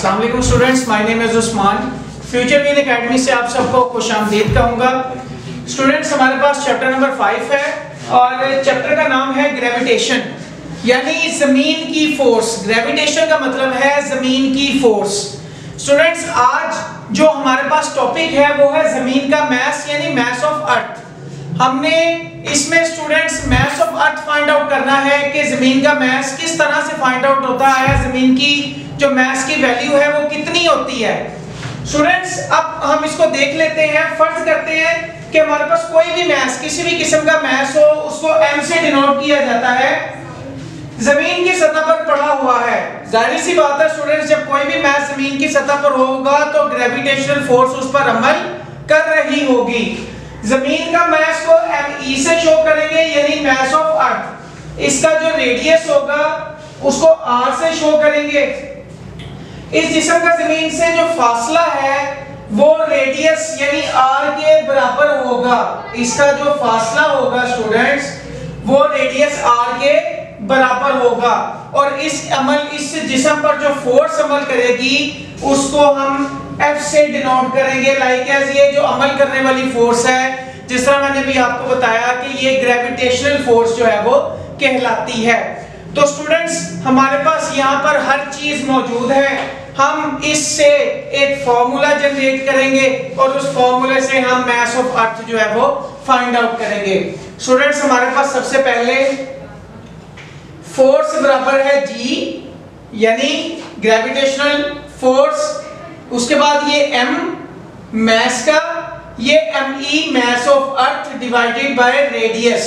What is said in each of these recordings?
अस्सलाम वालेकुम students, my name is Usman. Future with academy से आप सबको खुशामदीद कहूँगा। स्टूडेंट्स, हमारे पास चैप्टर नंबर 5 है और चैप्टर का नाम है ग्रेविटेशन, यानी ज़मीन की फोर्स। ग्रेविटेशन का मतलब है ज़मीन की फोर्स। स्टूडेंट्स, आज जो हमारे पास टॉपिक है वो है ज़मीन का मैस, यानी मैस ऑफ अर्थ। हमने इसमें students mess of earth find out करना है कि ज़मीन का मैस किस तरह से फाइंड आउट होता है, ज़मीन की जो मैस की वैल्यू है वो कितनी होती है। स्टूडेंट्स, अब हम इसको देख लेते हैं। फर्ज करते हैं कि हमारे पास कोई भी मैस, किसी भी किस्म का मैस हो, उसको m से डिनोट किया जाता है, जमीन की सतह पर पड़ा हुआ है। जाहिर सी बात है स्टूडेंट्स, जब कोई भी मैस जमीन की सतह पर होगा तो ग्रेविटेशनल फोर्स उस पर अमल कर रही होगी। जमीन का मैस को me से शो करेंगे, यानी मैस ऑफ अर्थ। इसका जो रेडियस होगा उसको r से शो करेंगे। इस जिस्म का जमीन से जो फासला है वो रेडियस यानी r के बराबर होगा। इसका जो फासला होगा स्टूडेंट्स वो रेडियस r के बराबर होगा। और इस जिस्म पर जो फोर्स अमल करेगी उसको हम F से डिनोट करेंगे। लाइक एज ये जो अमल करने वाली फोर्स है, जिस तरह मैंने भी आपको बताया कि ये ग्रेविटेशनल फोर्स जो है वो कहलाती है। तो स्टूडेंट्स, हमारे पास यहाँ पर हर चीज मौजूद है। हम इससे एक फॉर्मूला जनरेट करेंगे और उस फॉर्मूले से हम मैस ऑफ अर्थ जो है वो फाइंड आउट करेंगे। स्टूडेंट्स, हमारे पास सबसे पहले फोर्स बराबर है G, यानी ग्रेविटेशनल फोर्स। उसके बाद ये M मैस का, ये me mess of earth divided by radius,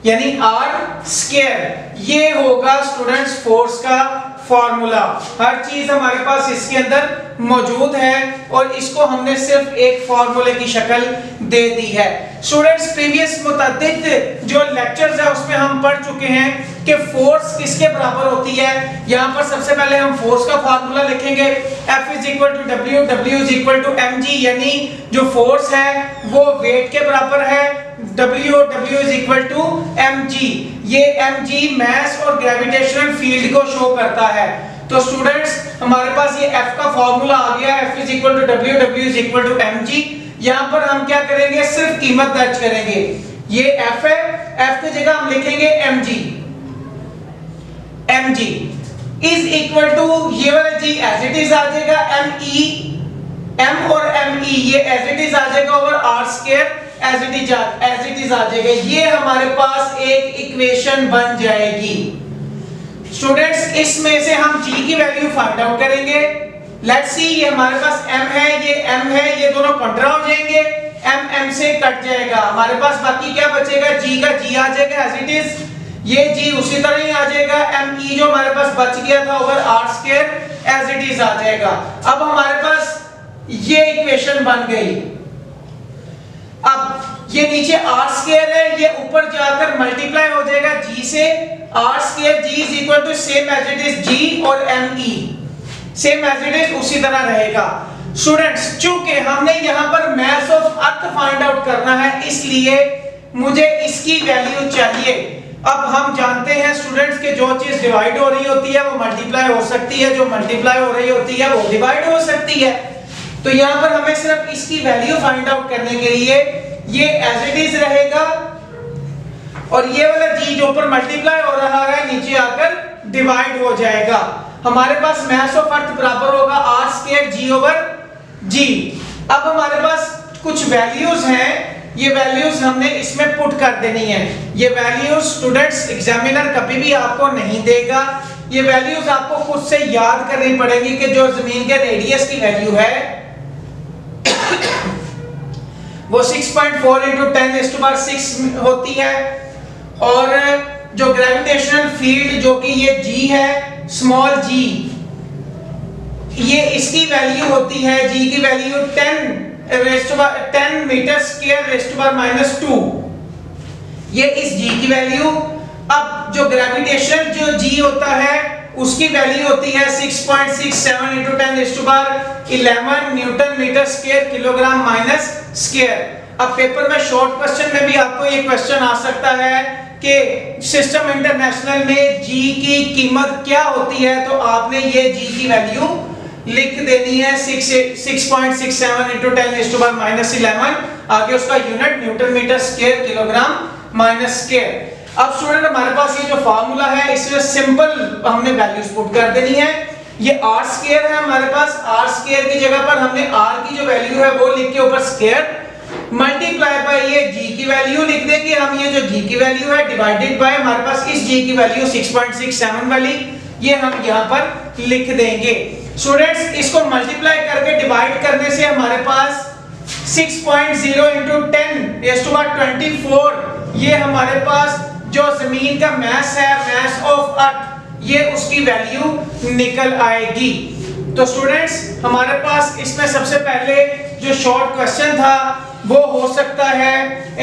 यानी r स्क्वायर। ये होगा स्टूडेंट्स फोर्स का फॉर्मूला। हर चीज हमारे पास इसके अंदर मौजूद है और इसको हमने सिर्फ एक फॉर्मूले की शक्ल दे दी है। स्टूडेंट्स, प्रीवियस मुतअद्दिद जो लेक्चर्स है उसमें हम पढ़ चुके हैं कि फोर्स किसके बराबर होती है। यहाँ पर सबसे पहले हम फोर्स का फार्मूला लिखेंगे। F = W, W = mg, यानी जो फोर्स है वो वेट के बराबर है। W = mg, ये mg मैस और ग्रेविटेशनल फील्ड को शो करता है। तो स्टूडेंट्स, हमारे पास ये F का फार्मूला आ गया। F = W, W = mg। यहाँ पर हम क्या करेंगे, सिर्फ कीमत दर्ज करेंगे। ये F है, F की जगह हम लिखेंगे mg। mg is equal to ये वाला g एज इट इज आ जाएगा, m और me ये एज इट इज आ जाएगा over r square as it is आ जाएगा। ये हमारे पास एक इक्वेशन बन जाएगी। स्टूडेंट्स, इसमें से हम g की वैल्यू फाइंड आउट करेंगे। लेट्स सी, ये हमारे पास m है, ये m है, ये दोनों कंट्रा हो जाएंगे, m से कट जाएगा। हमारे पास बाकी क्या बचेगा, g का g आ जाएगा एज इट इज, ये g उसी तरह ही आ जाएगा। me जो हमारे पास बच गया था over r square as it is आ जाएगा। अब हमारे पास ये इक्वेशन बन गई। अब ये नीचे r स्क्वायर है, ये ऊपर जाकर मल्टीप्लाई हो जाएगा g से। r square g is equal to same as it is g और me same as it is उसी तरह रहेगा। स्टूडेंट्स, चूंकि हमने यहाँ पर mass of earth find out करना है, इसलिए मुझे इसकी वैल्यू चाहिए। अब हम जानते हैं स्टूडेंट्स कि जो चीज डिवाइड हो रही होती है वो मल्टीप्लाई हो सकती है, जो मल्टीप्लाई हो रही होती है वो डिवाइड हो सकती है। तो यहाँ पर हमें सिर्फ इसकी वैल्यू फाइंड आउट करने के लिए ये एज इट इज रहेगा और ये वाला g जो ऊपर मल्टीप्लाई हो रहा है नीचे आकर डिवाइड हो जाएगा। हमारे पास मैस ऑफ अर्थ बराबर होगा r square g over g। अब हमारे पास कुछ वैल्यूज हैं, ये वैल्यूज हमने इसमें पुट कर देनी है। ये वैल्यूज स्टूडेंट्स एग्जामिनर कभी भी आपको नहीं देगा, ये वैल्यूज आपको खुद से याद करनी पड़ेगी कि जो जमीन के रेडियस की वैल्यू है वो 6.4 × 10⁻6 होती है और जो ग्रेविटेशनल फील्ड जो कि ये g है, स्मॉल g, ये इसकी वैल्यू होती है, g की value 10 metre square raised to power -2, ये इस g की वैल्यू। अब जो ग्रेविटेशनल जो g होता है उसकी वैल्यू होती है 6.67 × 10⁻11 newton metre square kilogram minus square. अब पेपर में शॉर्ट क्वेश्चन में भी आपको ये क्वेश्चन आ सकता है कि सिस्टम इंटरनेशनल में g की कीमत क्या होती है, तो आपने ये g की वैल्यू लिख देनी है 6.67 into 10⁻⁻11। आगे उसका unit newton metre square kilogram minus square. अब स्टूडेंट हमारे पास ये जो फार्मूला है इसमें सिंपल हमने वैल्यूज पुट कर देनी है। ये r स्क्वायर है हमारे पास, r स्क्वायर की जगह पर हमने r की जो वैल्यू है वो लिख के ऊपर स्क्वायर मल्टीप्लाई बाय ये g की वैल्यू लिख देंगे हम। ये जो g की वैल्यू है डिवाइडेड बाय हमारे पास इस g की वैल्यू 6.67 वाली ये हम यहाँ पर लिख देंगे। स्टूडेंट्स इसको मल्टीप्लाई करके डिवाइड करने से हमारे पास 6.0 into 10⁻24 ये हमारे पास जो जमीन का मास है, मास ऑफ अर्थ, ये उसकी वैल्यू निकल आएगी। तो स्टूडेंट्स हमारे पास इसमें सबसे पहले जो शॉर्ट क्वेश्चन था वो हो सकता है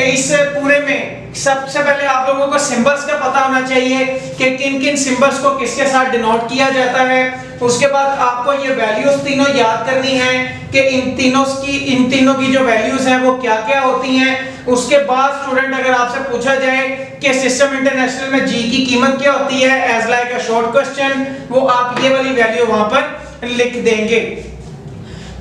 इस पूरे में सबसे पहले आप लोगों को सिंबल्स का पता होना चाहिए कि किन किन सिंबल्स को किसके साथ डिनोट किया जाता है। उसके बाद आपको ये वैल्यूज तीनों याद करनी है कि इन तीनों की जो वैल्यूज हैं वो क्या क्या होती हैं। उसके बाद स्टूडेंट अगर आपसे पूछा जाए कि सिस्टम इंटरनेशनल में जी की कीमत क्या होती है as like a short question, वो आप ये वाली वैल्यू वहां पर लिख देंगे।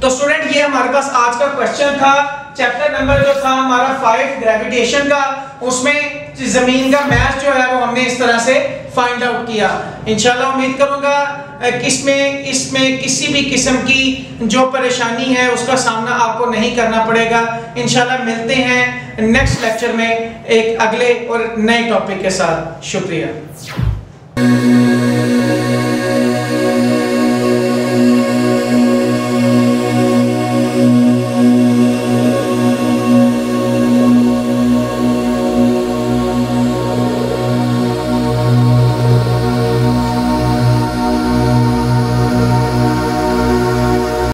तो स्टूडेंट ये हमारे पास आज का क्वेश्चन था। चैप्टर नंबर जो था हमारा 5 ग्रेविटेशन का, उसमें जमीन का मास जो है वो हमने इस तरह से फाइंड आउट किया। इंशाल्लाह उम्मीद करूंगा इसमें किसी भी किस्म की जो परेशानी है उसका सामना आपको नहीं करना पड़ेगा। इंशाल्लाह मिलते हैं नेक्स्ट लेक्चर में एक अगले और नए टॉपिक के साथ। शुक्रिया।